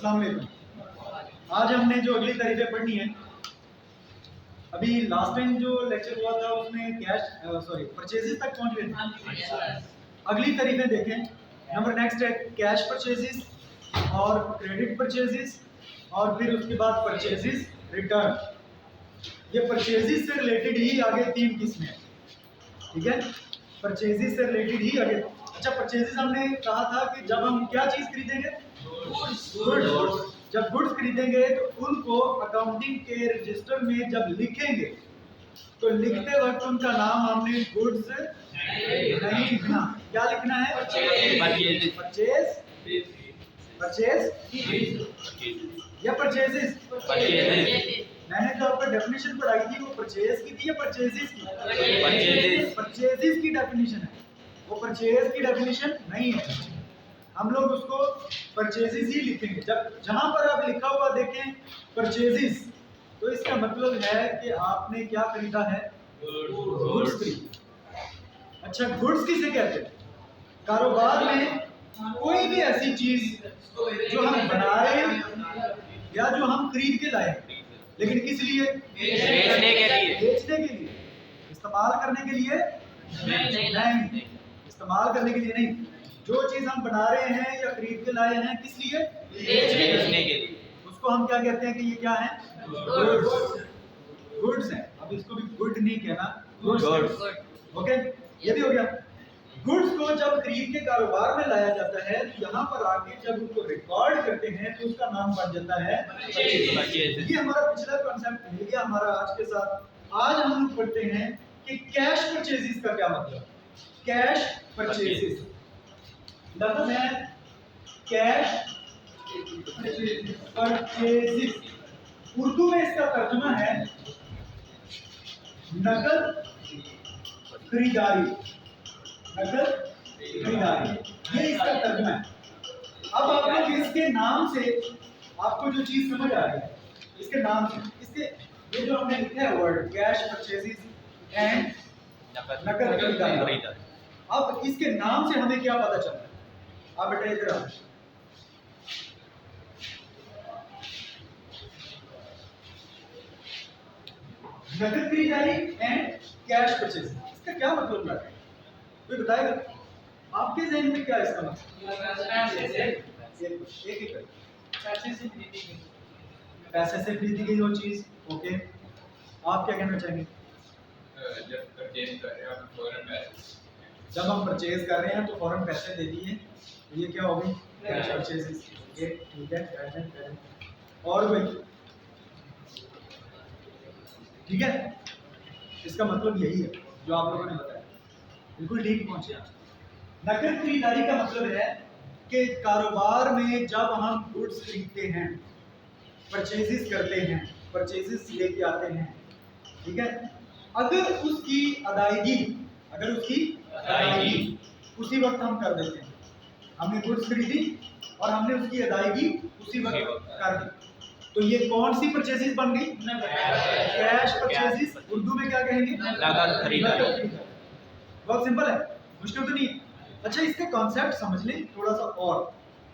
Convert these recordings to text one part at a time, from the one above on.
अस्सलाम वालेकुम। आज हमने जो अगली तारीफें पढ़नी है, अभी लास्ट टाइम जो लेक्चर हुआ था उसमें परचेजेस तक पहुंच गए थे। अगली तारीफें देखें। नंबर नेक्स्ट है कैश परचेजेस और क्रेडिट परचेजेस और फिर उसके बाद परचेजेस रिटर्न। ये परचेजेस से रिलेटेड ही आगे 3 किस्में हैं, ठीक है। परचेजेस से रिलेटेड ही आगे। अच्छा, परचेजेस हमने कहा था कि जब हम क्या चीज खरीदेंगे, गुड्स। जब गुड्स खरीदेंगे तो उनको अकाउंटिंग के रजिस्टर में जब लिखेंगे तो लिखते वक्त उनका नाम हमने गुड्स नहीं लिखना। क्या लिखना है? परचेज या परचेजेस। मैंने जो आपको डेफिनेशन पढ़ाई थी वो परचेज की थी या परचेजेस की? परचेजेस की डेफिनेशन है, वो परचेज की डेफिनेशन नहीं है। हम लोग उसको परचेजेस ही लिखेंगे। जब जहां पर आप लिखा हुआ देखें परचेजेस, तो इसका मतलब है कि आपने क्या खरीदा है? गुड्स खरीदा। अच्छा, गुड्स किसे कहते हैं? कारोबार में कोई भी ऐसी चीज जो हम बना रहे हैं या जो हम खरीद के लाए, लेकिन किस लिए? बेचने के लिए। इस्तेमाल करने के लिए नहीं। इस्तेमाल करने के लिए नहीं। जो चीज हम बना रहे हैं या खरीद के लाए हैं, किस लिए? बेचने के लिए। उसको हम क्या कहते हैं कि ये क्या है? गुड्स है। अब इसको भी गुड नहीं कहना, गुड्स। ओके, ये भी हो गया। गुड्स को जब खरीद के कारोबार में लाया जाता है तो यहाँ पर आके जब उनको रिकॉर्ड करते हैं तो उसका नाम बन जाता है परचेज। ये हमारा पिछला कॉन्सेप्ट मिल गया हमारा आज के साथ। आज हम लोग पढ़ते हैं कि कैश परचेजेस का क्या मतलब। कैश परचेजेस लफ्ज़ है कैश परचेजेस। उर्दू में इसका तर्जुमा है नकद खरीदारी। नकद खरीदारी, ये इसका तर्जुमा है। अब आप लोग इसके नाम से आपको जो चीज समझ आ रही है, इसके नाम से, इसके ये जो हमने लिखा है वर्ड कैश परचेजेस एंड नकद खरीदारी, अब इसके नाम से हमें क्या पता चलता है? आप बेटा इधर आओ। नकद खरीदारी एंड कैश परचेज, इसका क्या मतलब है? कोई बताएगा? आपके ज़हन में क्या इसका मतलब? एक पैसे से खरीदी गई वो चीज। ओके, आप क्या कहना चाहेंगे? जब हम परचेज कर रहे हैं तो फौरन पैसे दे दिए, तो ये क्या हो गई? Cash purchase. ठीक है, और कोई? ठीक है, इसका मतलब यही है जो आप लोगों ने बताया, बिल्कुल ठीक पहुंचे आप। नकद खरीदारी का मतलब है कि कारोबार में जब हम गुड्स खरीदते हैं, परचेजेस करते हैं, परचेजेस लेके आते हैं, ठीक है, अगर उसकी अदायगी उसी वक्त हम कर देते हैं। हमने गुड्स खरीदी और हमने उसकी अदायगी उसी वक्त कर दी, तो ये कौन सी परचेजेस बन गई? Cash purchases. उर्दू में क्या कहेंगे? नकद खरीदारी। बहुत सिंपल है, मुश्किल तो नहीं है। अच्छा, इसका कॉन्सेप्ट समझ लें थोड़ा सा और।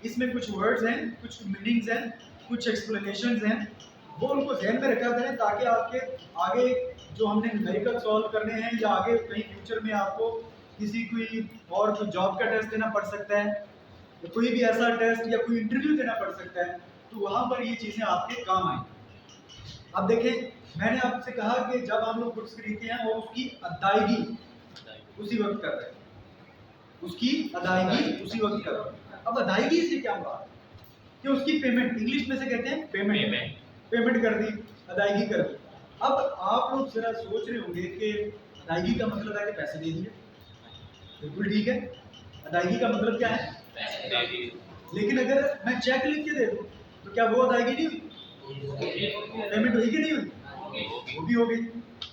इसमें कुछ वर्ड्स हैं, कुछ मीनिंग्स हैं, कुछ एक्सप्लेनेशंस हैं, वो उनको ध्यान में रखा करें ताकि आपके आगे जो हमने न्यूमेरिकल सॉल्व करने हैं या आगे कहीं फ्यूचर में आपको किसी कोई और कोई जॉब का टेस्ट देना पड़ सकता है, या कोई भी ऐसा टेस्ट या कोई इंटरव्यू देना पड़ सकता है, तो वहां पर ये चीजें आपके काम आएंगी। अब देखें, मैंने आपसे कहा कि जब हम लोग गुड्स खरीदते हैं और उसकी अदायगी उसी वक्त कर रहे हैं, उसकी अदायगी उसी वक्त कर रहे हैं। अब अदायगी से क्या बात कि उसकी पेमेंट, इंग्लिश में से कहते हैं पेमेंट कर दी, अदायगी कर दी। अब आप लोग जरा सोच रहे होंगे कि अदायगी का मतलब है कि पैसे दे दिए। बिल्कुल ठीक है, अदायगी का मतलब क्या है? पैसे दे दिए। लेकिन अगर मैं चेक लिख के दे दूं तो क्या वो अदायगी नहीं हुई? पेमेंट हुई कि नहीं हुई? वो भी हो गई।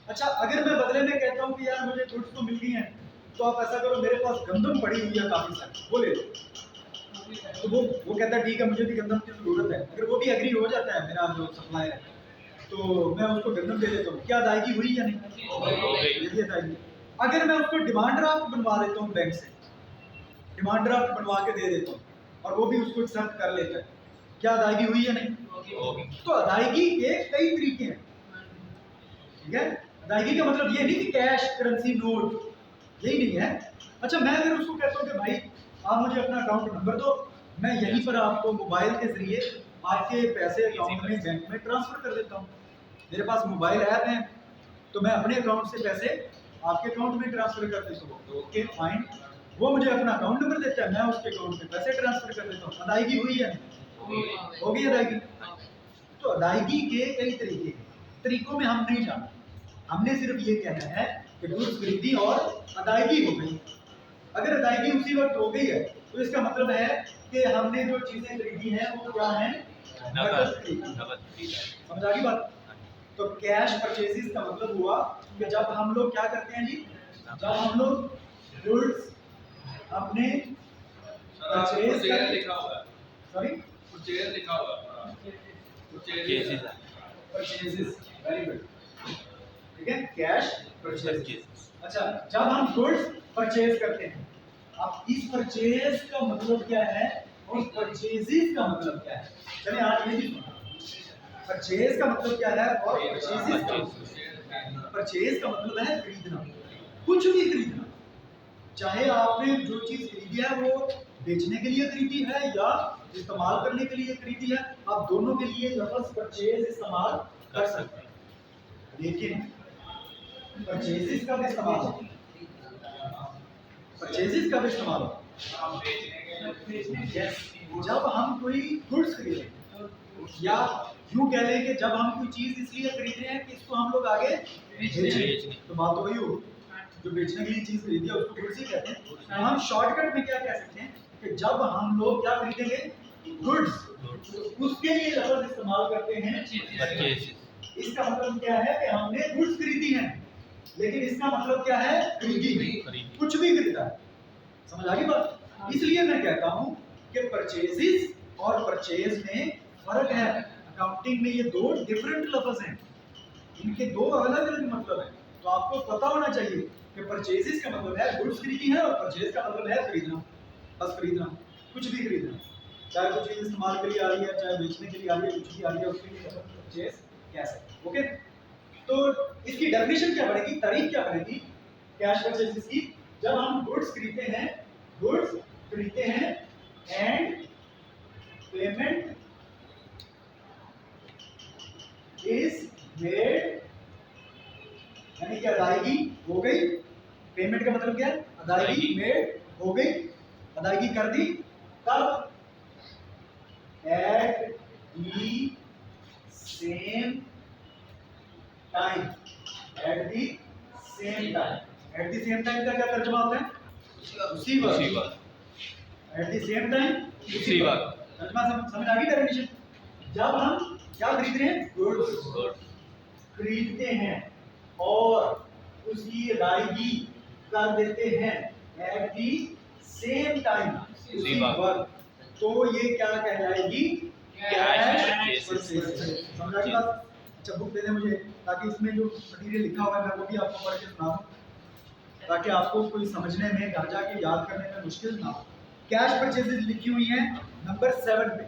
अच्छा, अगर मैं बदले में कहता हूँ कि यार मुझे गुड्स तो मिल गई हैं, तो आप ऐसा करो, मेरे पास गंदम पड़ी हुई है काफी सारी, वो ले लो। तो वो कहता है ठीक है, मुझे भी गंदम की जरूरत है। अगर वो भी एग्री हो जाता है, मेरा जो सप्लायर है, तो मैं उसको गंदम दे देता हूँ। क्या अदायगी हुई या नहीं? ये भी अदायगी। अगर मैं उसको डिमांड ड्राफ्ट बनवा देता हूँ बैंक से, डिमांड ड्राफ्ट बनवा के दे देता हूँ और वो भी उसको एक्सेप्ट कर लेता है, क्या अदायगी हुई या नहीं? तो अदायगी के कई तरीके हैं, ठीक है। अदायगी का मतलब ये नहीं कि कैश, करेंसी, नोट, यही नहीं है। अच्छा, मैं अगर उसको कहता हूँ कि भाई आप मुझे अपना अकाउंट नंबर दो, मैं यहीं पर आपको मोबाइल के जरिए आपके पैसे अकाउंट में, बैंक में ट्रांसफर कर देता हूँ। मेरे पास मोबाइल ऐप है, तो मैं अपने अकाउंट से पैसे आपके अकाउंट में ट्रांसफर कर देता हूँ। तो ओके फाइन, वो मुझे अपना अकाउंट नंबर देता है, मैं उसके अकाउंट में पैसे ट्रांसफर कर देता हूँ। अदायगी हुई है? होगी अदायगी। तो अदायगी के कई तरीके हैं, तरीकों में हम नहीं जानते, हमने सिर्फ ये कहना है कि गुड्स खरीदी और अदायगी हो गई। अगर अदायगी उसी वक्त हो गई है तो इसका मतलब है कि हमने जो चीजें खरीदी हैं वो क्या है? नकद खरीदी। समझ आ गई बात? तो कैश परचेजेस का मतलब हुआ कि जब हम लोग क्या करते हैं जी, जब हम लोग गुड्स अपने परचेज लिखा हुआ, सॉरी परचेज लिखा हुआ, परचेजेस, वेरी गुड, ठीक है, कैश परचेज। अच्छा, जब हम गुड्स परचेज करते हैं, अब इस परचेज का मतलब क्या है और परचेजेस का मतलब क्या है? चलिए आज ये भी सुना, परचेज का मतलब क्या है और परचेजेस का मतलब, परचेज का मतलब है खरीदना, कुछ भी खरीदना, चाहे आपने जो चीज खरीदी है वो बेचने के लिए खरीदी है या इस्तेमाल करने के लिए खरीदी है, आप दोनों के लिए लफ्ज परचेज इस्तेमाल कर सकते हैं। लेकिन परचेजेस कब इस्तेमाल होता है? परचेजेस कब इस्तेमाल होता है? जब हम कोई गुड्स खरीद रहे हैं, या यूं कह लें कि जब हम कोई चीज इसलिए खरीद रहे हैं कि इसको हम लोग आगे बेचें, तो बात तो वही होगी, जो बेचने के लिए चीज खरीदी है उसको गुड्स ही कहते हैं। तो हम शॉर्टकट में क्या कह सकते हैं कि जब हम लोग क्या खरीदेंगे, गुड्स, उसके लिए लफ्ज इस्तेमाल करते हैं परचेज। इसका मतलब क्या है कि हमने गुड्स खरीदी हैं, लेकिन इसका मतलब क्या है? खरीदी, कुछ भी खरीदा है। समझ आ गई बात? इसलिए मैं कहता हूं कि परचेजेस और परचेज में फर्क है। अकाउंटिंग में ये दो डिफरेंट लफ्ज हैं, इनके दो अलग अलग मतलब हैं। तो आपको पता होना चाहिए कि परचेजेस का मतलब है गुड्स खरीदी है और परचेज का मतलब है खरीदना, बस खरीदना, कुछ भी खरीदना, चाहे वो चीज इस्तेमाल के लिए आ रही है, चाहे बेचने के लिए आ रही है, कुछ भी आ रही है, उसके लिए परचेज कह सकते हैं। ओके, तो इसकी डेफिनेशन क्या बनेगी, तारीख क्या बनेगी कैश परचेजेस की? जब हम गुड्स खरीदते हैं, गुड्स खरीदते हैं एंड पेमेंट इज मेड, यानी कि अदायगी हो गई। पेमेंट का मतलब क्या है? अदायगी मेड हो गई, अदायगी कर दी। कब? At the same time, at the same time. At the same time का क्या तर्जुमा होता है? उसी वक्त। एट दी सेम टाइम उसी वक्त। तर्जुमा समझ आ गई डेफिनेशन? जब हम क्या खरीद रहे हैं, गुड्स खरीदते हैं और उसकी अदायगी कर देते हैं एट दी सेम टाइम, उसी वक्त, तो ये क्या कहलाएगी? Cash purchase. समझ आ गई बात? अच्छा, बुक दे दे मुझे, ताकि इसमें जो मटेरियल लिखा हुआ है मैं वो भी आपको पढ़ के सुना दूं, ताकि आपको कोई समझने में, घर जाके याद करने में मुश्किल ना हो। कैश परचेजेस लिखी हुई हैं नंबर 7 पे,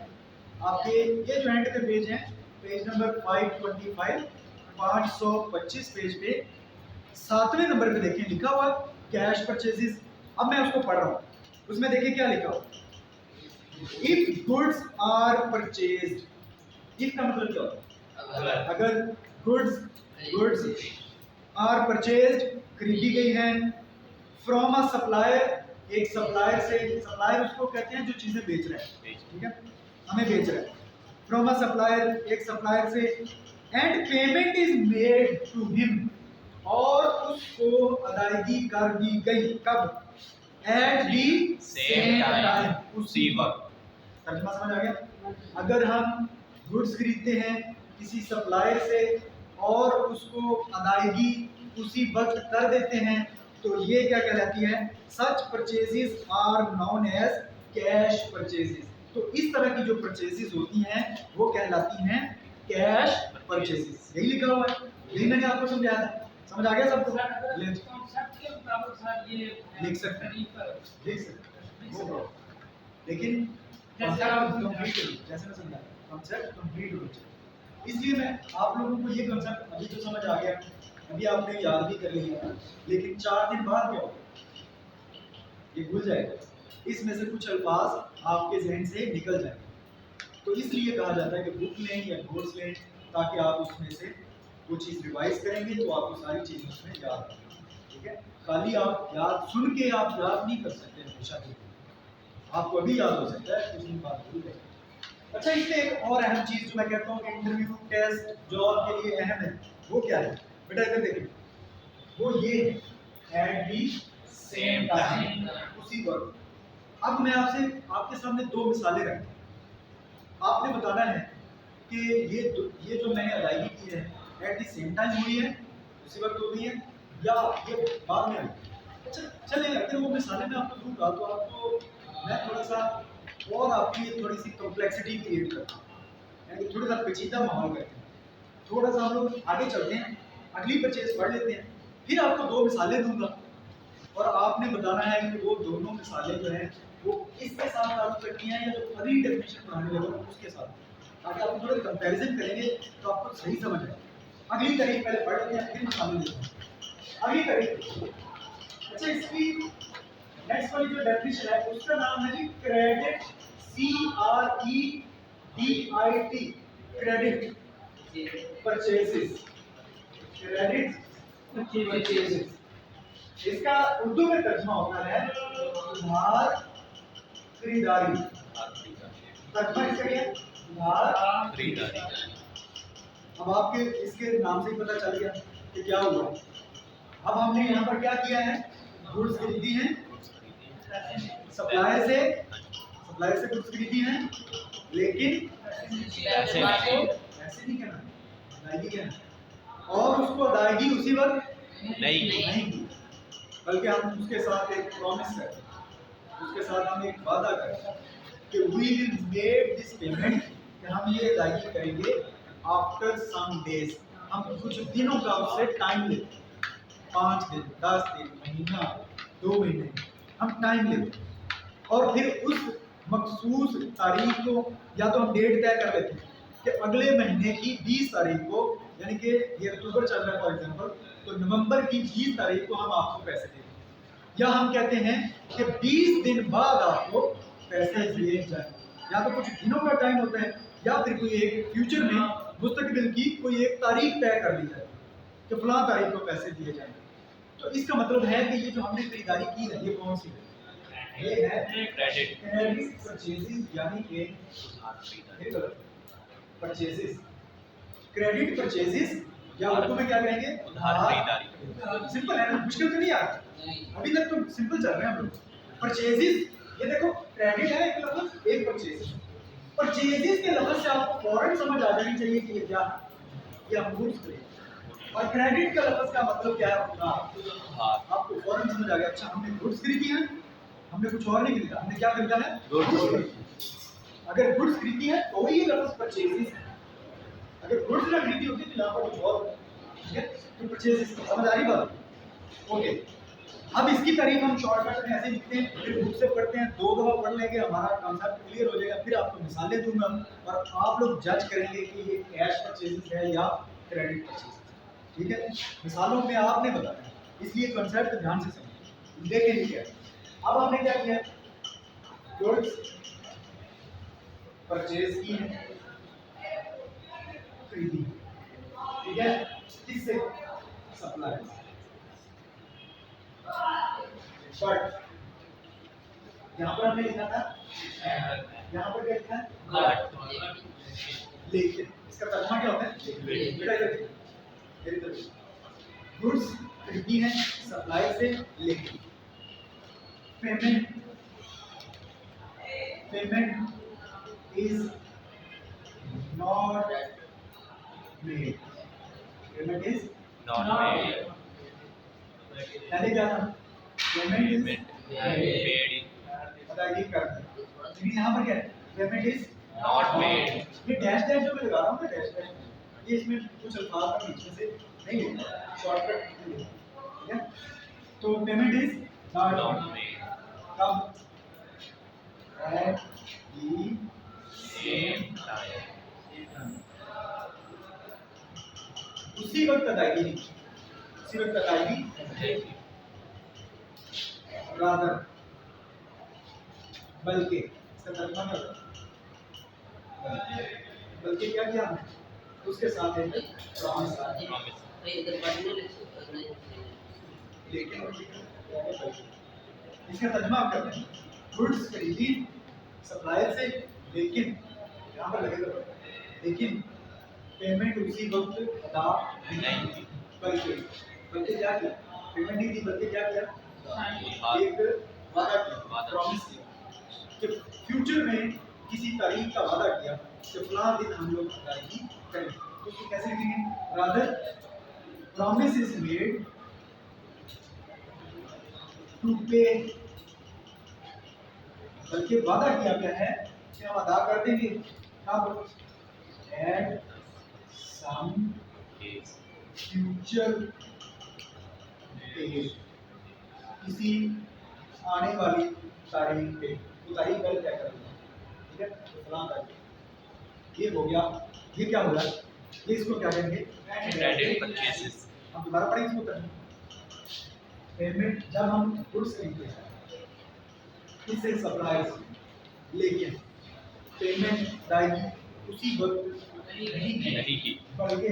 आपके ये जो एंड के पेज हैं, पेज नंबर 525, 525 पेज पे 7वें नंबर पे देखें, लिखा हुआ कैश परचेजेस। अब मैं उसको पढ़ रहा हूँ, उसमें देखिए क्या लिखा हुआ, if goods are purchased, if का मतलब क्या होता है? अगर गुड्स आर परचेज्ड, खरीदी गई हैं, फ्रॉम अ सप्लायर, एक सप्लायर से, सप्लायर उसको कहते हैं जो चीजें बेच रहा है, ठीक है, हमें बेच रहा है, फ्रॉम अ सप्लायर, एक सप्लायर से, and payment is made to him, और उसको अदायगी कर दी गई, कब? एट दी सेम टाइम, उसी वक्त। तर्जुमा समझ आ गया? अगर हम गुड्स खरीदते हैं किसी सप्लायर से और उसको अदायगी उसी वक्त कर देते हैं, तो ये क्या कहलाती है? Such purchases are known as cash purchases. तो इस तरह की जो परचेजेस होती हैं वो कहलाती हैं कैश परचेजेस। यही लिखा हुआ है, यही मैंने आपको समझाया था। समझ आ गया सबको? लिख सकते हैं, लिख सकते हैं, लेकिन जैसे मैं समझा कॉन्सेप्ट कंप्लीट होना चाहिए। इसलिए मैं आप लोगों को ये कॉन्सेप्ट अभी तो समझ आ गया, अभी आपने याद भी कर लिया, लेकिन 4 दिन बाद क्या होगा ये भूल जाएगा, इसमें से कुछ अल्फाज आपके जहन से निकल जाएंगे। तो इसलिए कहा जाता है कि बुक लें या नोट्स लें, ताकि आप उसमें से वो चीज़ रिवाइज करेंगे तो आपको सारी चीज़ें उसमें याद रहेंगी। ठीक है, खाली आप याद सुन के आप याद नहीं कर सकते हमेशा के लिए, आपको अभी याद हो सकता है कुछ दिन बाद भूल गए। अच्छा, इसमें एक और अहम चीज़ जो मैं कहता हूँ इंटरव्यू टेस्ट जो आपके लिए अहम है वो क्या है बेटा, इधर देखिए, वो ये है एट दी सेम टाइम, उसी वक्त। अब मैं आपसे आपके सामने 2 मिसालें रखता हूँ, आपने बताना है कि ये जो मैंने अदायगी की है एट द सेम टाइम हुई है, उसी वक्त हो गई है, या ये बाद में हुई। अच्छा चलेगा, अगर वो मिसालें मैं आपको दूंगा तो आपको मैं थोड़ा सा और आपकी थोड़ी सी कॉम्प्लेक्सिटी क्रिएट करता हूँ, यानी थोड़ा सा पेचीदा माहौल करते हैं। थोड़ा सा हम लोग आगे चलते हैं, अगली परचेज पढ़ लेते हैं, फिर आपको 2 मिसालें दूंगा और आपने बताना है कि वो दोनों मिसालें जो हैं वो इसके साथ ताल्लुक रखती हैं या जो अगली डेफिनेशन पढ़ाने लगा उसके साथ, ताकि आप थोड़ा कंपैरिजन करेंगे तो आपको सही समझ आए। अगली तारीख पहले पढ़ लेते हैं, फिर मिसालें लेते हैं। अगली तारीख, अच्छा इसकी नेक्स्ट वाली जो डेफिनेशन है उसका नाम है जी credit, CREDIT, credit purchases, credit purchases. इसका उर्दू में तर्जुमा होता है उधार खरीदारी। तर्जुमा इसका क्या है? उधार खरीदारी। अब आपके इसके नाम से ही पता चल गया कि क्या हुआ। अब हमने यहाँ पर क्या किया है, गुड्स खरीदी हैं, सप्लायर से गुड्स खरीदी हैं, लेकिन ऐसे नहीं कहना, अदायगी कहना, और उसको अदायगी उसी वक्त नहीं की, बल्कि हम उसके साथ एक प्रॉमिस करते हैं, उसके साथ हम एक वादा करते हैं कि we will make this payment, कि हम ये अदायगी करेंगे आफ्टर सम डेज, हम कुछ दिनों का उससे टाइम लेते हैं, 5 दिन, 10 दिन, महीना, 2 महीने हम टाइम लेते हैं, और फिर उस मखसूस तारीख को या तो हम डेट तय कर लेते हैं कि अगले महीने की 20 तारीख को, यानी कि ये अक्टूबर चल रहा है फॉर एग्जांपल, तो नवंबर की 20 तारीख को हम आपको पैसे देंगे, या हम कहते हैं कि 20 दिन बाद आपको पैसे दिए जाए, या तो कुछ दिनों का टाइम होता है या फिर कोई एक फ्यूचर में मुस्तकबिल की कोई एक तारीख तय कर ली जाए कि फलां तारीख को पैसे दिए जाएंगे। तो इसका मतलब है कि ये जो हमने खरीदारी की है ये कौन सी है, ये है क्रेडिट परचेसेस, यानी कि परचेसेस, क्रेडिट परचेसेस, या उर्दू में क्या कहेंगे, उधार खरीदारी। सिंपल है ना, मुश्किल तो नहीं आ रहा, अभी तक तो सिंपल चल रहे हैं हम लोग। परचेसेस, ये देखो क्रेडिट है एक लफ्ज, एक परचेसेस। परचेसेस के लफ्ज से आपको फौरन समझ आ जानी चाहिए कि ये क्या है, ये हम गुड्स खरीद, और क्रेडिट का लफ्ज का मतलब क्या है, उधार। आपको फौरन समझ आ गया, अच्छा हमने गुड्स खरीदी है, हमने कुछ और नहीं खरीदा, हमने क्या खरीदा है, गुड्स। अगर गुड्स खरीदी है तो ही ये लफ्ज परचेसेस है, अगर गुड्स ना खरीदी होती तो यहाँ पर कुछ और, ठीक है, तो परचेसेस। समझ आ रही बात? ओके, अब इसकी तारीफ हम शॉर्टकट में ऐसे लिखते हैं, फिर बुक से पढ़ते हैं, 2 दफा पढ़ लेंगे, हमारा कॉन्सेप्ट क्लियर हो जाएगा, फिर आपको मिसालें दूंगा और आप लोग जज करेंगे कि ये कैश परचेसेस है या क्रेडिट परचेसेस। ठीक है, मिसालों में आपने बताया है, इसलिए कॉन्सेप्ट ध्यान से समझिए। देखें क्या, अब आपने क्या किया, गुड्स परचेज की है, खरीदी, ठीक है, किससे, सप्लायर। बट यहाँ पर हमने लिखा था, यहाँ पर क्या लिखा है, लेकिन इसका तर्जुमा क्या होता है, बेटा इधर गुड्स खरीदी है सप्लायर से, लेकिन payment is not made, payment is not made, यानी क्या था, पेमेंट इज मेड, अदायगी कर दी, लेकिन यहाँ पर क्या है, पेमेंट इज नॉट मेड। ये डैश डैश जो मैं लगा रहा हूँ ना, डैश डैश, ये इसमें कुछ अल्फाज का बीच में से नहीं है, शॉर्टकट, ठीक है, तो पेमेंट इज नॉट मेड, कब की सेम टाइम उसी वक्त अदायगी नहीं, उसी वक्त अदायगी रादर बल्कि, इसका तर्जुमा क्या होता है? बल्कि क्या किया हमने? उसके साथ एक प्रॉमिस लेकिन इसका तर्जुमा आप करते हैं गुड्स खरीदी सप्लायर से, लेकिन यहाँ पर लगेगा लेकिन पेमेंट उसी वक्त अदा नहीं, बल्कि बल्कि क्या किया? पेमेंट नहीं दी, बल्कि क्या किया? एक वादा किया, प्रॉमिस किया कि फ्यूचर में किसी तारीख का वादा किया कि फलां दिन हम लोग अदायगी करेंगे। तो इसको कैसे लिखेंगे? Rather promise is made to pay, बल्कि वादा किया गया है कि हम अदा कर देंगे। कब? एट सम फ्यूचर डेट, किसी आने वाली तारीख पे। तो तारीख पहले तय कर देना, ठीक है? तो फलां तारीख, ये हो गया। ये क्या हो रहा है? ये इसको क्या कहेंगे? Credit purchases. हम दोबारा पढ़ेंगे इसको करना। पेमेंट जब हम गुड्स खरीदते हैं किसी सप्लायर से, लेकिन पेमेंट अदायगी उसी वक्त नहीं की, बल्कि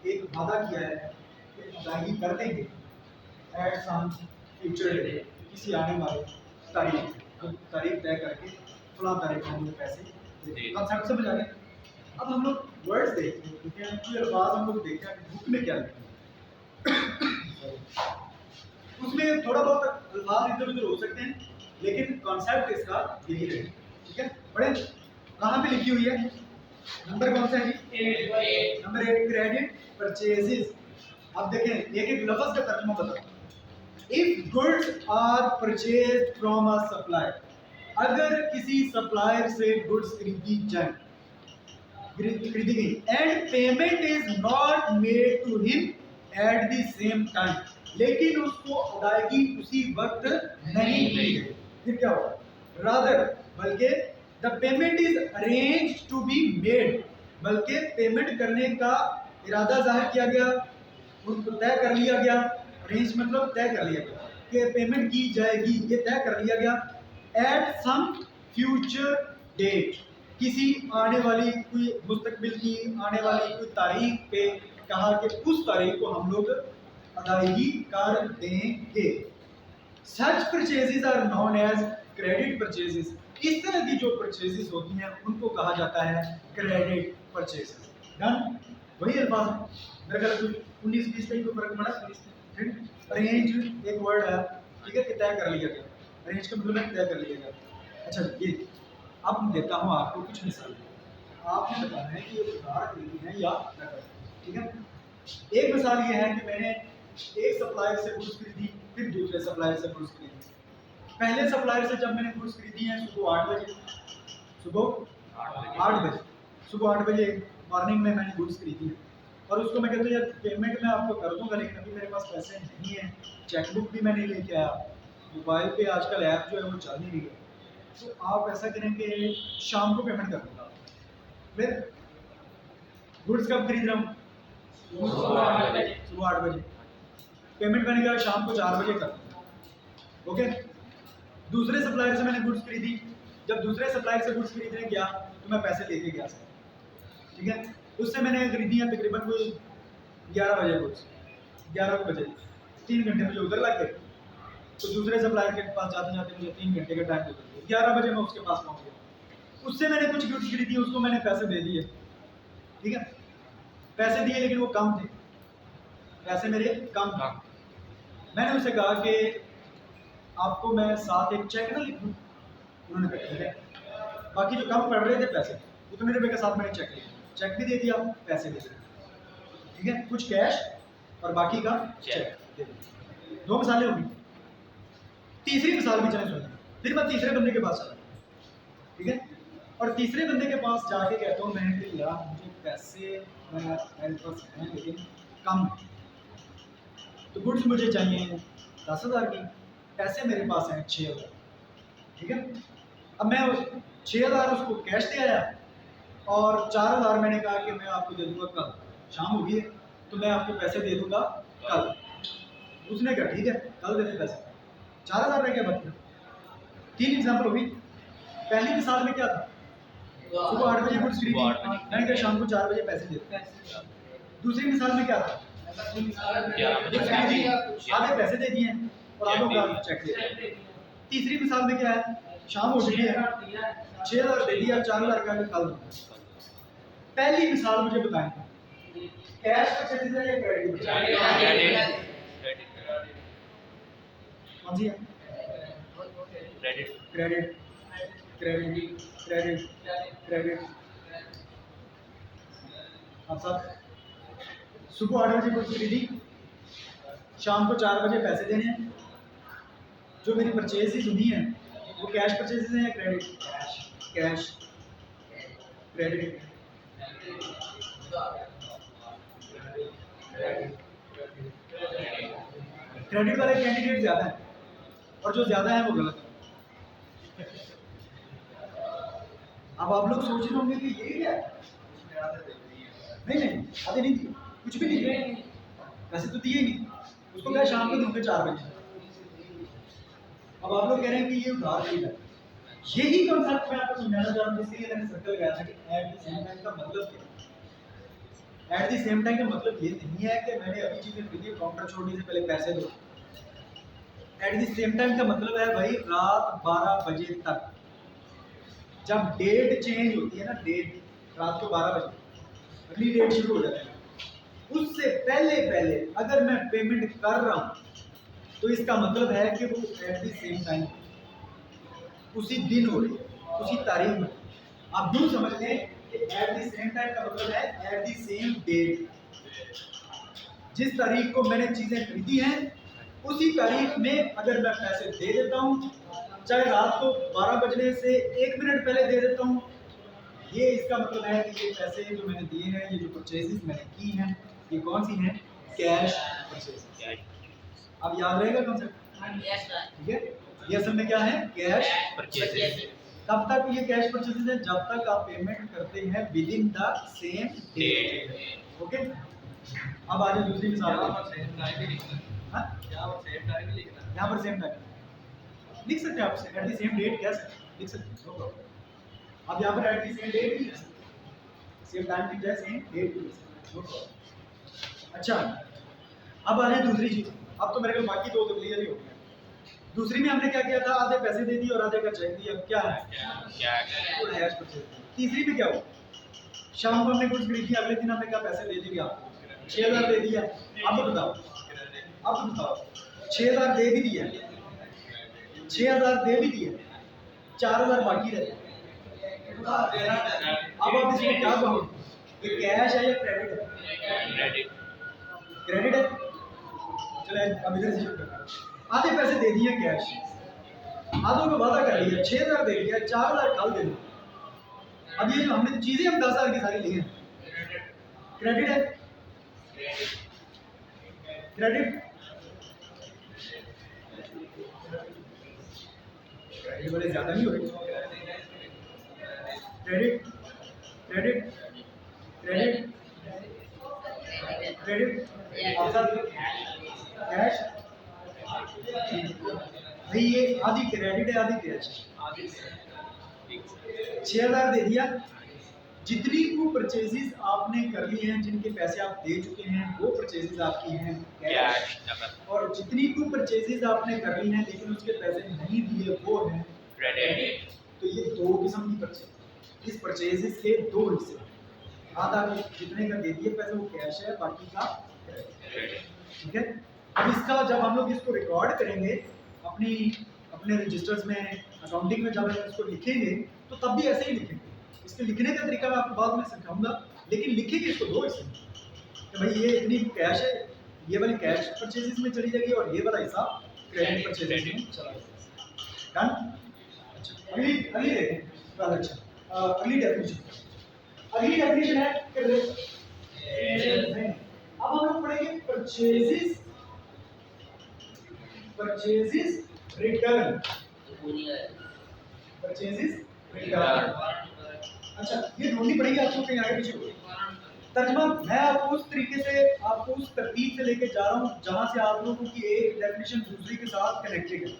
एक वादा किया है कि अदायगी कर देंगे एट सम फ्यूचर डे, किसी आने वाले तारीख, तो तारीख तय करके फलां तारीख को हम लोग पैसे देंगे। कंसेप्ट समझ आ गया? अब हम लोग वर्ड्स देखते हैं, ठीक है? कोई अल्फाज हम लोग देखते हैं बुक में क्या लिखा है। उसमें थोड़ा बहुत अल्फाज इधर उधर हो सकते हैं, लेकिन कॉन्सेप्ट इसका यही रहेगा, ठीक है? बड़े कहाँ पे लिखी हुई है? नंबर कौन सा है जी? Number 8, credit purchases. अब देखें एक एक लफ्ज का तर्जुमा बताओ। If goods are purchase from a supplier, अगर किसी सप्लायर से गुड्स खरीदी जाए, खरीदी गई, and payment is not made to him at the same time, लेकिन उसको अदायगी उसी वक्त नहीं की गई, फिर क्या होगा? रादर बल्कि the payment is arrange to be made, बल्कि पेमेंट करने का इरादा जाहिर किया गया, उनको तय कर लिया गया। अरेंज मतलब तय कर लिया गया कि पेमेंट की जाएगी, ये तय कर लिया गया। एट सम फ्यूचर डेट, किसी आने वाली कोई मुस्तकबिल की आने वाली कोई तारीख पे कहा कि उस तारीख को हम लोग अदायगी कर देंगे। Such purchases are known as credit purchases, इस तरह की जो परचेजेस होती हैं उनको कहा जाता है क्रेडिट परचेजेस। डन? वही अल्फाज है, मेरे ख्याल में 19-20 का ही कोई फर्क पड़ा। अरेंज एक वर्ड है, ठीक है, कि तय कर लिया गया। अरेंज का मतलब है तय कर लिया गया। अच्छा, ये अब मैं देता हूँ आपको कुछ मिसाल, आपने बताना है कि ये उधार खरीदी है या नकद, ठीक है? एक मिसाल ये है कि मैंने एक सप्लायर से गुड्स खरीदी, फिर दूसरे सप्लायर से गुड्स खरीदी। पहले सप्लायर से जब मैंने गुड्स खरीदी हैं सुबह 8 बजे, सुबह 8 बजे, सुबह 8 बजे मॉर्निंग में मैंने गुड्स खरीदी है, और उसको मैं कहता हूँ यार पेमेंट मैं आपको कर दूंगा, लेकिन अभी मेरे पास पैसे नहीं है, चेकबुक भी मैं नहीं लेके आया, मोबाइल पे आजकल ऐप जो है वो चल नहीं रही है, तो आप ऐसा करें कि शाम को पेमेंट कर दूंगा। फिर गुड्स कब खरीद रहा हूँ? सुबह 8 बजे। पेमेंट मैंने कहा शाम को 4 बजे कर दूंगा, ओके? दूसरे सप्लायर से मैंने गुड्स खरीदी, जब दूसरे सप्लायर से गुड्स खरीदने गया तो मैं पैसे लेके गया सर, ठीक है? उससे मैंने खरीदी है तकरीबन कोई 11 बजे गुड्स, 11 बजे, 3 घंटे मुझे उधर लग गए, तो दूसरे सप्लायर के पास जाते जाते मुझे 3 घंटे का टाइम गुजर गया। 11 बजे मैं उसके पास पहुंच गया, उससे मैंने कुछ गुड्स खरीदी, उसको मैंने पैसे दे दिए, ठीक है? पैसे दिए लेकिन वो कम थे, पैसे मेरे कम थे। मैंने उनसे कहा कि आपको मैं साथ एक चेक ना लिख दूँ? उन्होंने कहा ठीक है। बाकी जो कम पड़ रहे थे पैसे, उतने रुपए के साथ मैंने चेक लिया, चेक भी दे दिया, पैसे दे दिए, ठीक है? कुछ कैश और बाकी का चेक दे दिया। 2 मिसालें होंगी। तीसरी मिसाल भी चले सुनिए। फिर मैं तीसरे बंदे के पास चला, ठीक है? और तीसरे बंदे के पास जाके कहता हूँ मैं कि यार मुझे पैसे मेरे पास हैं लेकिन कम, तो गुड्स मुझे चाहिए 10,000 की, पैसे मेरे पास हैं 6,000, ठीक है? अब मैं 6,000 उसको कैश दे आया और 4,000 मैंने कहा कि मैं आपको दे दूंगा कल, शाम होगी है तो मैं आपको पैसे दे दूंगा कल। उसने कहा ठीक है कल दे दे पैसे, 4,000 रह गया बाकी। 3 एग्जाम्पल होगी। पहली मिसाल में क्या था, सुबह 8 बजे गुड्स खरीदी, मैंने कहा शाम को 4 बजे पैसे दे दो। दूसरी मिसाल में क्या था, गुड्स खरीदी, आधे पैसे दे दिए और आधों का चेक दे दिया। तीसरी मिसाल में क्या है, शाम हो चुकी है, 6,000 दे दिया, 4,000 का कल दो। पहली मिसाल मुझे बताएं, कैश परचेज है या क्रेडिट? कौन सी है? Credit credit credit credit credit. अब सब सुबह 8 बजे कुछ खरीदी, शाम को 4 बजे पैसे देने हैं। जो मेरी परचेज हुई है वो कैश परचेज है या क्रेडिट? Cash credit. क्रेडिट वाले कैंडिडेट ज्यादा है और जो ज्यादा है वो गलत है। अब आप लोग सोच रहे होंगे कि ये क्या है? नहीं आधे नहीं दिए, कुछ भी नहीं दिए, पैसे तो दिए नहीं, उसको क्या शाम को दूंगे 4 बजे। अब आप लोग कह रहे हैं कि ये उधार नहीं है। यही कॉन्सेप्ट मैं आपको समझाना चाह रहा हूँ, इसलिए मैंने सर्कल लगाया था कि एट द सेम टाइम का मतलब क्या है। एट द सेम टाइम का मतलब ये नहीं है कि मैंने अभी चीजें खरीदी, काउंटर छोड़ने से पहले पैसे दो। एट द सेम टाइम का मतलब है भाई रात 12 बजे तक, जब डेट चेंज होती है ना, डेट रात को 12 बजे अगली डेट शुरू हो जाती है, उससे पहले अगर मैं पेमेंट कर रहा हूँ तो इसका मतलब है कि वो एट द सेम टाइम उसी दिन हो रही है, उसी तारीख में। आप यूँ समझ लें कि एट द सेम टाइम का मतलब है एट द सेम डेट। जिस तारीख को मैंने चीजें खरीदी हैं उसी तारीख में अगर मैं पैसे दे देता हूँ, चाहे रात को 12 बजने से 1 मिनट पहले दे देता हूँ, ये इसका मतलब है कि ये पैसे जो मैंने दिए हैं, ये जो परचेजेस मैंने की हैं, ये कौन सी हैं? Cash purchase. अब याद रहेगा कॉन्सेप्ट? ठीक है, ये असल में क्या है? Cash purchase. तब तक ये कैश परचेजेस है जब तक आप पेमेंट करते हैं within the same date. Okay, अब आ जाए दूसरी मिसाल। यहाँ पर सेम टाइम लिख सकते हैं आप, एट द सेम डेट क्या लिख सकते हैं, नो प्रॉब्लम। अब यहाँ पर एट द सेम डेट भी लिख सकते हैं, सेम टाइम की जगह सेम डेट भी लिख सकते हैं, नो प्रॉब्लम। अच्छा, अब आ जाए दूसरी चीज। अब तो मेरे को बाकी दो क्लियर ही हो गया। दूसरी में हमने क्या किया था, आधे पैसे दे दिए और आधे का चेक दिया, क्या है? Cash purchase. तीसरी में क्या हुआ, शाम को हमने कुछ खरीदी, अगले दिन हमने क्या पैसे दे दिए आपको, 6,000 दे दिया। अब बताओ 6,000 दे भी दिया, 6,000 दे भी दिया, 4,000 बाकी रहे। अब आप इसको क्या कहोगे, ये कैश है या क्रेडिट है? क्रेडिट है। चलो अब इधर से शुरू करते हैं। आधे पैसे दे दिए कैश, आधों को वादा कर लिया, 6,000 दे दिया, 4,000 कल दे दो। अब ये जो हमने चीजें हम 10,000 की सारी ली हैं, क्रेडिट है। क्रेडिट बड़े ज्यादा नहीं हो रहे। Credit credit credit credit cash. भाई ये आधी क्रेडिट है आधी कैश। 6,000 दे दिया, जितनी को परचेजेस आपने कर ली हैं, जिनके पैसे आप दे चुके हैं वो परचेजेस आपकी हैं कैश, और जितनी को परचेजेस आपने कर ली हैं लेकिन उसके पैसे नहीं दिए वो हैं क्रेडिट। तो ये दो किस्म की परचेज, इस परचेजेस के दो हिस्से, आधा जितने का दे दिए पैसे वो कैश है, बाकी का क्रेडिट। ठीक है, अब इसका जब हम लोग इसको रिकॉर्ड करेंगे अपने रजिस्टर्स में, अकाउंटिंग में, जब हम इसको लिखेंगे तो तब भी ऐसे ही लिखेंगे। इसके लिखने का तरीका मैं आपको बाद में सिखाऊंगा, लेकिन लिखेंगे इसको दो हिस्से कि भाई ये इतनी कैश है, ये वाली कैश परचेजेस में चली जाएगी और ये वाला हिस्सा क्रेडिट परचेजेस में चला जाएगा। डन। अच्छा, अगली देखें। अच्छा, अगली डेफिनेशन है कि अब हम लोग पढ़ेंगे परचेजेस रिटर्न। परचेजेस अच्छा, ये ढूंढनी पड़ेगी आपको कहीं आगे पीछे होगी। तर्जमा मैं आपको उस तरीके से, आपको उस तरतीब से लेके जा रहा हूँ जहां से आप लोगों की एक डेफिनेशन दूसरी के साथ कनेक्टेड है।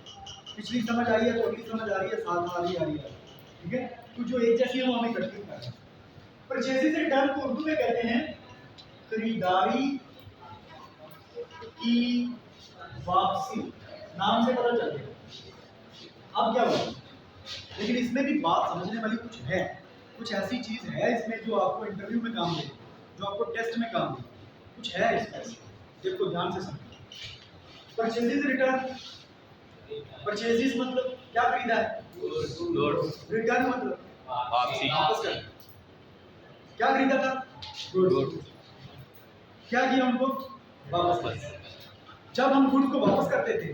पिछली समझ आई है तो अगली समझ आ रही है, साथ आ रही है, ठीक है। तो जो एक जैसी है वो हमें इकट्ठी कर रहे हैं। परचेजिंग रिटर्न को उर्दू में कहते हैं खरीदारी की वापसी। नाम से पता चल गया। अब क्या हुआ, लेकिन इसमें भी बात समझने वाली कुछ है, कुछ ऐसी चीज है इसमें जो आपको इंटरव्यू में काम देगी, जो आपको टेस्ट में काम देगी, कुछ है इसमें। देखो ध्यान से समझो। परचेजिंग रिटर्न, परचेजिस मतलब क्या खरीदा है, रिटर्न मतलब वापस कर। क्या खरीदा था, गुड्स। क्या किया उनको, वापस। जब हम गुड्स को वापस करते थे,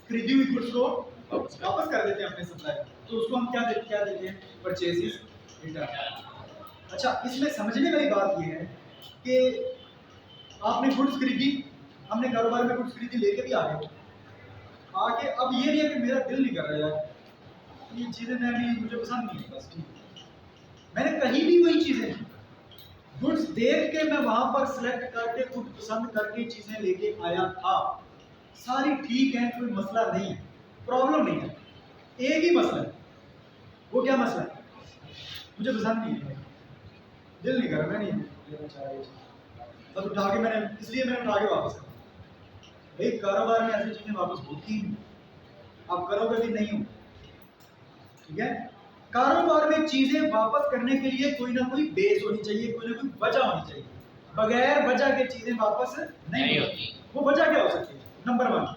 खरीदी हुई गुड्स को वापस कर देते हैं अपने सप्लायर, तो उसको हम क्या देते हैं, परचेजिस रिटर्न। अच्छा, इसमें समझने वाली बात ये है कि आपने गुड्स खरीदी, हमने कारोबार में गुड्स खरीदी, लेके भी आ गए, आके अब ये नहीं है कि मेरा दिल नहीं कर रहा यार, ये चीज़ें मुझे पसंद नहीं है, बस ठीक है। मैंने कहीं भी वही चीज़ें गुड्स देख के मैं वहां पर सिलेक्ट करके खुद पसंद करके चीज़ें लेके आया था, सारी ठीक है, कोई मसला नहीं है, प्रॉब्लम नहीं है। एक ही मसला है, वो क्या मसला है, मुझे पसंद नहीं है, दिल नहीं कर रहा, मैं नहीं लेना चाह रहा, बस उठा के मैंने, इसलिए मैंने उठा के वापस कर। भाई कारोबार में ऐसी चीजें वापस होती ही नहीं, आप करोगे भी नहीं हो, ठीक है। कारोबार में चीजें वापस करने के लिए कोई ना कोई बेस होनी चाहिए, कोई ना कोई वजह होनी चाहिए। बगैर वजह के चीजें वापस नहीं होती। वो वजह क्या हो सकती है, नंबर 1,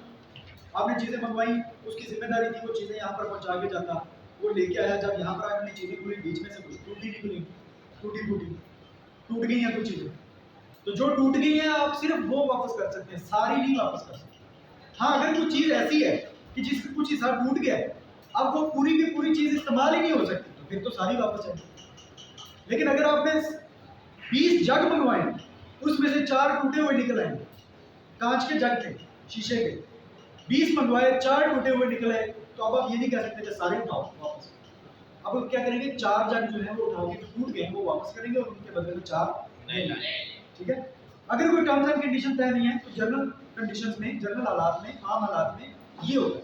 आपने चीजें मंगवाई, उसकी जिम्मेदारी थी वो चीजें यहाँ पर पहुंचा के जाता, वो लेके आया, जब यहाँ पर आपने चीजें खुली, बीच में से कुछ टूटी निकली, टूट गई हैं कुछ चीजें, तो जो टूट गई है आप सिर्फ वो वापस कर सकते हैं, सारी नहीं वापस कर सकते। हाँ, अगर कुछ चीज ऐसी है कि जिसका कुछ हिस्सा टूट गया है, अब वो पूरी की पूरी चीज इस्तेमाल ही नहीं हो सकती, तो फिर तो सारी वापस है। लेकिन अगर आपने 20 जग मंगवाए, उसमें से 4 टूटे हुए निकल आए, कांच के जग थे, शीशे के, 20 मंगवाए, 4 टूटे हुए निकले, तो अब आप ये नहीं कह सकते कि सारे उठाओ वापस। अब हम क्या करेंगे, 4 जग जो है वो उठाओगे, जो टूट गए वो वापस करेंगे और उनके बदले में 4 नहीं लाएंगे, ठीक है। अगर कोई टर्म्स एंड कंडीशन तय नहीं है तो जनरल कंडीशंस में, जनरल हालात में, आम हालात में ये होगा।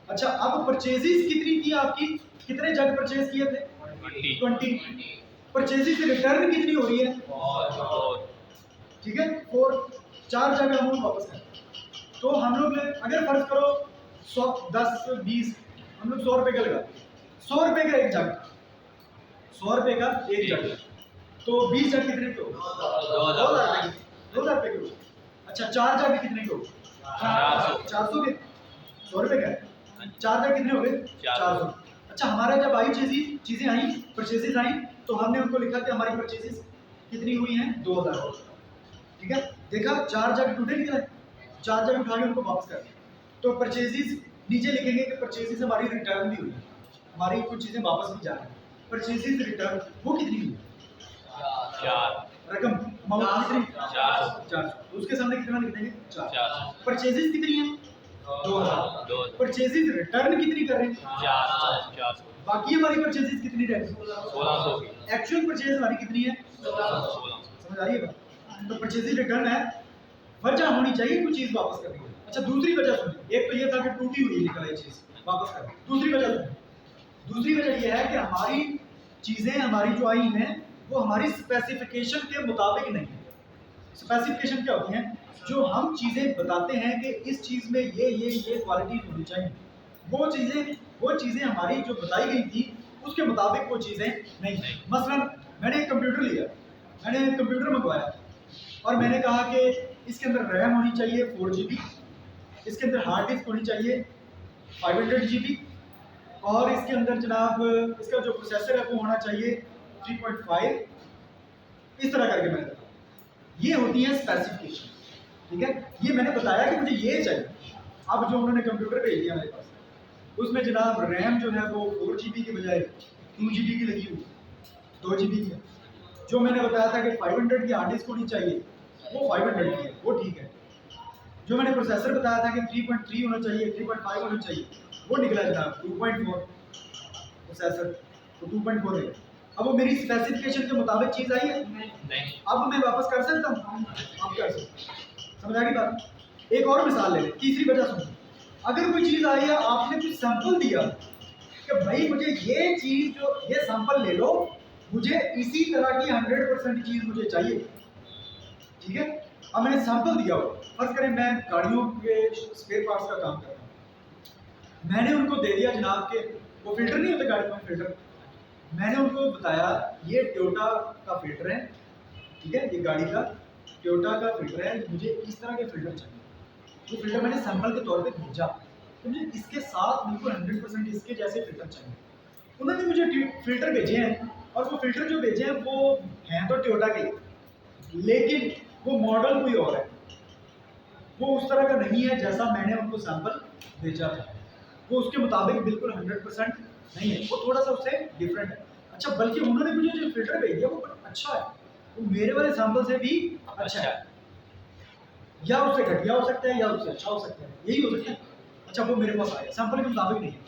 अच्छा, अब परचेजेस कितनी थी आपकी, कितने जग परचेज किए थे, 20। परचेजेस रिटर्न कितनी हो रही है, ठीक है, 4, 4 जग अमाउंट वापस कर। तो हम लोग अगर फर्ज करो 100, 10, 20, हम लोग 100 रुपए का लगा, 100 रुपए का एक जग, 100 रुपए का एक जग, तो 20 जग कितने के हो, 2000 रुपए के हो। अच्छा, 4 जग कितने के हो, 400 के, 100 रुपए का है, 4 जग कितने हो गए, 400। अच्छा, हमारा जब आई चीजें आई, परचेजेस आई, तो हमने उनको लिखा कि हमारी परचेजेस कितनी हुई हैं, 2000, ठीक है। देखा 4 जग टूटे निकले, 4 जग उठा के उनको वापस कर दिया, तो परचेजेस नीचे लिखेंगे कि परचेजेस हमारी रिटर्न भी हुई है, हमारी कुछ चीजें वापस भी जा रही हैं। परचेजेस रिटर्न वो कितनी हुई, 4 रकम अमाउंट कितनी, 400, तो उसके सामने कितना लिख देंगे, 400। परचेजेस कितनी है, 2000। परचेजेस रिटर्न कितनी कर रहे हैं, 400। बाकी हमारी परचेजेस कितनी रह गई, 1600। एक्चुअल परचेज हमारी कितनी है, 1600। समझ आ रही है बात। तो परचेजेस रिटर्न है, वजह होनी चाहिए कुछ चीज वापस करने की। अच्छा, दूसरी वजह सुनिए, एक तो ये था कि टूटी हुई निकल आई चीज वापस कर, दूसरी वजह ये है कि हमारी चीजें, हमारी जो आई हैं वो हमारी स्पेसिफिकेशन के मुताबिक नहीं है। स्पेसिफिकेशन क्या होती है, जो हम चीजें बताते हैं कि इस चीज में ये क्वालिटी होनी चाहिए, वो चीजें हमारी जो बताई गई थी उसके मुताबिक वो चीजें नहीं। मसलन मैंने एक कंप्यूटर लिया, मैंने कंप्यूटर मंगवाया और मैंने कहा कि इसके अंदर रैम होनी चाहिए 4 GB, इसके अंदर हार्ड डिस्क होनी चाहिए 500 GB, और इसके अंदर जनाब इसका जो प्रोसेसर है वो होना चाहिए 3.5, इस तरह करके मैंने बताया। ये होती है स्पेसिफिकेशन, ठीक है। ये मैंने बताया कि मुझे ये चाहिए। अब जो उन्होंने कंप्यूटर भेज दिया मेरे पास, उसमें जनाब रैम जो है वो 4 GB के बजाय 2 GB की लगी हुई, 2 GB की। जो मैंने बताया था कि 500 की हार्ड डिस्क होनी चाहिए, वो 500 की है, वो ठीक है। जो मैंने प्रोसेसर बताया था कि 3.3 होना चाहिए, 3.5 होना चाहिए, वो निकला जनाब 2.4। प्रोसेसर तो 2.4 है। अब वो मेरी स्पेसिफिकेशन के मुताबिक चीज आई है, नहीं। अब मैं वापस कर सकता हूँ? आप कर सकते हैं। समझ आ गई बात? एक और मिसाल ले लें, तीसरी वजह सुनो। अगर कोई चीज आई है, आपने कुछ सैंपल दिया कि भाई मुझे ये चीज जो ये सैंपल ले लो, मुझे इसी तरह की 100% चीज मुझे चाहिए, ठीक है? अब मैंने सैंपल दिया हो, फर्ज करें मैं गाड़ियों के स्पेयर पार्ट्स का काम कर रहा हूँ, मैंने उनको दे दिया जनाब के वो फिल्टर नहीं होते गाड़ी में फिल्टर, मैंने उनको बताया ये टोयोटा का फिल्टर है, ठीक है, ये गाड़ी का टोयोटा का फिल्टर है, मुझे इस तरह के फिल्टर चाहिए। वो फिल्टर मैंने सैंपल के तौर पे भेजा, तो मुझे इसके साथ बिल्कुल 100% इसके जैसे फिल्टर चाहिए। उन्होंने मुझे फिल्टर भेजे हैं, और वो फिल्टर जो भेजे हैं वो हैं तो टोयोटा के, लेकिन वो मॉडल कोई और है, वो उस तरह का नहीं है जैसा मैंने उनको सैंपल भेजा था, वो उसके मुताबिक बिल्कुल 100% नहीं है, वो थोड़ा सा उससे डिफरेंट है। अच्छा, बल्कि उन्होंने मुझे जो फिल्टर भेज दिया वो अच्छा है, वो मेरे वाले सैंपल से भी अच्छा है, या उससे घटिया हो सकता है या उससे अच्छा हो सकता है, यही हो सकता है। अच्छा, वो मेरे पास आया, सैंपल के मुताबिक नहीं है,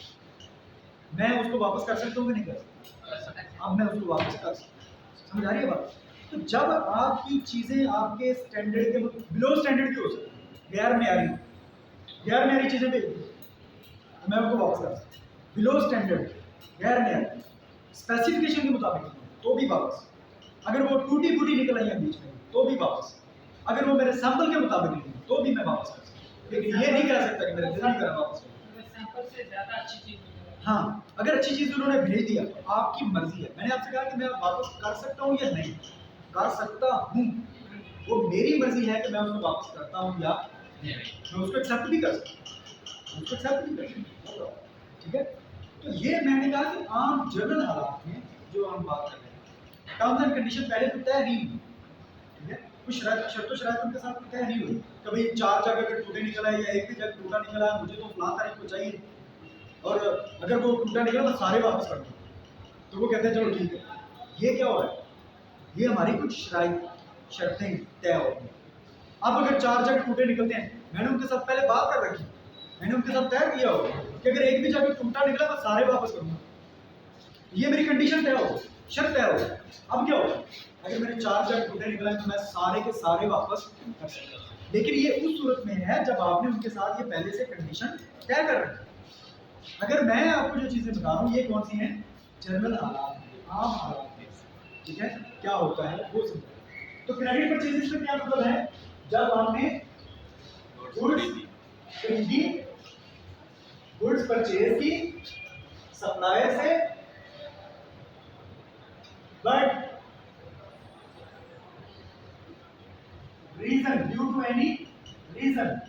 मैं उसको वापस कर सकता हूँ कि नहीं कर सकता? अब मैं उसको वापस कर सकता हूँ। समझ आ रही है बात? तो जब आपकी चीज़ें आपके स्टैंडर्ड के बिलो स्टैंडर्ड की हो सकती है, गैर मेरी चीज़ें भेज दी, तो मैं उनको वापस कर सकता हूँ। बिलो स्टैंडर्ड, गैर मेरी स्पेसिफिकेशन के मुताबिक तो भी वापस, अगर वो टूटी फूटी निकल आई है बीच में तो भी वापस, अगर वो मेरे सैंपल के मुताबिक नहीं तो भी मैं वापस कर सकता हूँ। लेकिन ये नहीं कह सकता कि मेरे दिल नहीं करा वापस कर। सैंपल से ज़्यादा अच्छी चीज़। हाँ, अगर अच्छी चीज़ उन्होंने भेज दिया तो आपकी मर्जी है। मैंने आपसे कहा कि मैं वापस कर सकता हूँ या नहीं कर सकता हूँ, वो मेरी मर्जी है कि मैं उसको वापस करता हूँ या नहीं। मैं उसको एक्सेप्ट भी कर सकता हूँ, उसको एक्सेप्ट भी कर सकता हूँ, ठीक है? तो ये मैंने कहा कि आम जनरल हालात में जो हम बात कर रहे हैं, टर्म्स एंड कंडीशन पहले तो तय नहीं हुई, ठीक है? कुछ शर्त शराइत उनके साथ तय नहीं हुई, कभी 4 जगह अगर टूटे निकला है या एक भी जगह टूटा निकला है, मुझे तो फलां तारीख को चाहिए, और अगर वो टूटा निकला तो सारे वापस कर दो, तो वो कहते हैं चलो ठीक है। ये क्या हो रहा है? ये हमारी कुछ शर्तें तय हो गई। अब अगर 4 जगह टूटे निकलते हैं, मैंने उनके साथ पहले बात कर रखी, मैंने उनके साथ तय किया हो कि अगर एक भी जगह टूटा निकला तो सारे वापस करूंगा, ये मेरी कंडीशन तय हो, शर्त तय हो। अब क्या होगा? अगर मेरे 4 जगह टूटे निकला तो मैं सारे के सारे वापस कर सकता हूँ, लेकिन ये उस सूरत में है जब आपने उनके साथ ये पहले से कंडीशन तय कर रखी। अगर मैं आपको जो चीजें बता रहा हूँ ये कौन सी हैं? जनरल हालात, आम हालात, ठीक है? क्या होता है वो समझो। तो क्रेडिट परचेजेस का क्या मतलब है? जब आपने गुड्स खरीदी, गुड्स परचेज की सप्लायर से, but reason, due to any reason,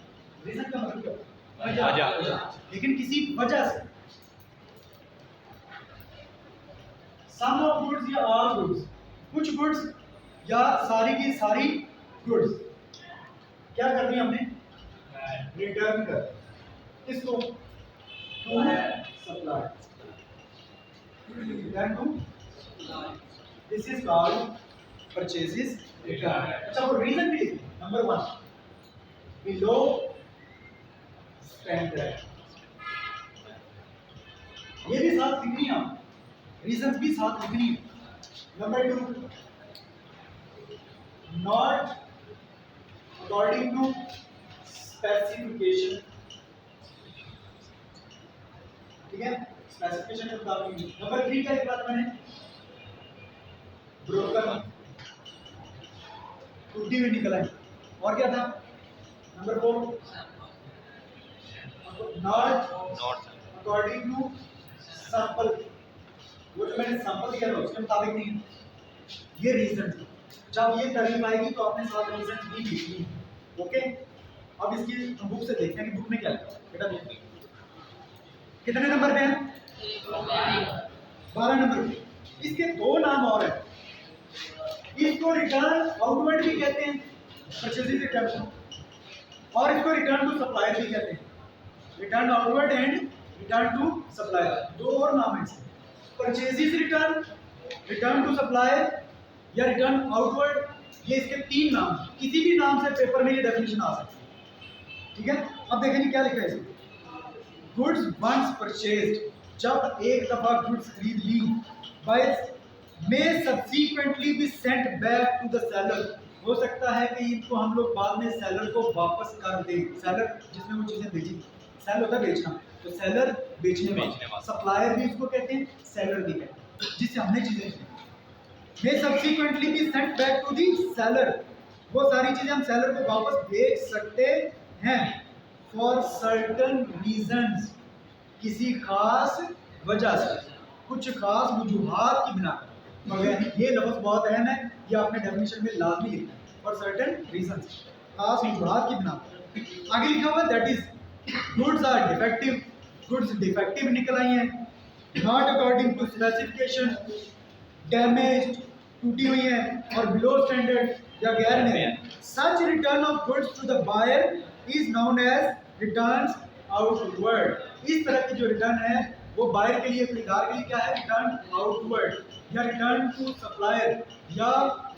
reason का मतलब क्या? वजह, लेकिन किसी वजह से, सम ऑफ गुड्स या ऑल गुड्स, कुछ गुड्स या सारी की सारी गुड्स क्या कर दी हमने? रिटर्न कर, किसको? To supply, return to, this is called purchases return. अच्छा, वो रीजन भी नंबर 1 बिलो स्टैंडर्ड, ये भी साथ लिखनी है, रीजंस भी साथ लिखनी है। Number 2 not according to specification, ठीक है? स्पेसिफिकेशन के मुताबिक। नंबर 3 क्या लिखा था मैंने? ब्रोकन, टूटी हुई निकल आई। और क्या था? Number 4 not according to sample, वो जो मैंने सैंपल दिया था उसके मुताबिक नहीं है, ये रीजन। जब ये तारीफ आएगी तो आपने साथ रीजन भी लिखनी है, ओके? अब इसकी हम बुक से देखते हैं कि बुक में क्या लिखा है। बेटा बुक कितने नंबर पे है? 12 नंबर पे। इसके 2 नाम और हैं, इसको रिटर्न आउटवर्ड भी कहते हैं, परचेजिंग रिटर्न, और इसको रिटर्न टू सप्लायर भी कहते हैं। Return outward and return to supplier, 2 और नाम है इसके। Purchasing return, return to supplier या रिटर्न आउटवर्ड, ये इसके 3 नाम। किसी भी नाम से पेपर में ये डेफिनेशन आ सकती है, ठीक है? अब देखेंगे क्या लिखा है इसमें। गुड्स वंस परचेज्ड, जब एक दफा गुड्स खरीद ली buyers may subsequently be sent back to the seller, हो सकता है कि इनको हम लोग बाद में सेलर को वापस कर दें। सेलर जिसने वो चीजें बेची, सेल होता है बेचना, तो सेलर बेचने वाला, सप्लायर भी इसको कहते हैं, सेलर भी कहते हैं, जिससे हमने चीजें ली। May subsequently be sent back to the seller, वो सारी चीजें हम सेलर को वापस भेज सकते हैं फॉर सर्टन रीजंस, किसी खास वजह से, कुछ खास वजूहात की बिना पर। मगर ये लफ्ज़ बहुत अहम है, ये आपने डेफिनेशन में लाजमी लिखना है, फॉर सर्टेन रीजंस, खास वजूहात की बिना पर। आगे लिखा हुआ that is goods are defective, goods defective निकल आई हैं, not according to specification, damage, टूटी हुई है, और बिलो स्टैंडर्ड या गैर में। Such return of goods to the buyer is known as returns outward. इस तरह की जो रिटर्न है वो बायर के लिए, खरीदार के लिए क्या है, रिटर्न आउटवर्ड या रिटर्न टू सप्लायर, या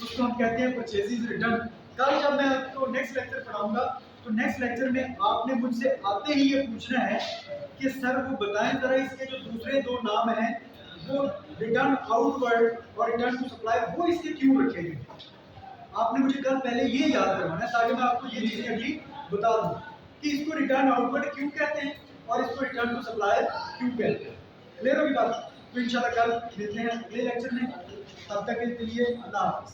उसको हम कहते हैं परचेजेस रिटर्न। कल जब मैं आपको नेक्स्ट लेक्चर पढ़ाऊंगा तो नेक्स्ट लेक्चर में आपने मुझसे आते ही ये पूछना है कि सर वो बताएं जरा इसके जो दूसरे दो नाम हैं वो रिटर्न आउटवर्ड और रिटर्न टू सप्लायर, वो इसके क्यों रखे गए। आपने मुझे कल पहले ये याद करवाना है ताकि मैं आपको ये चीजें अगली बता दूं कि इसको रिटर्न आउटवर्ड क्यों कहते हैं और इसको रिटर्न टू सप्लायर क्यों कहते हैं। क्लियर होगी बात? तो इंशाल्लाह कल मिलते हैं अगले लेक्चर में, तब तक के लिए अल्लाह हाफ़िज़।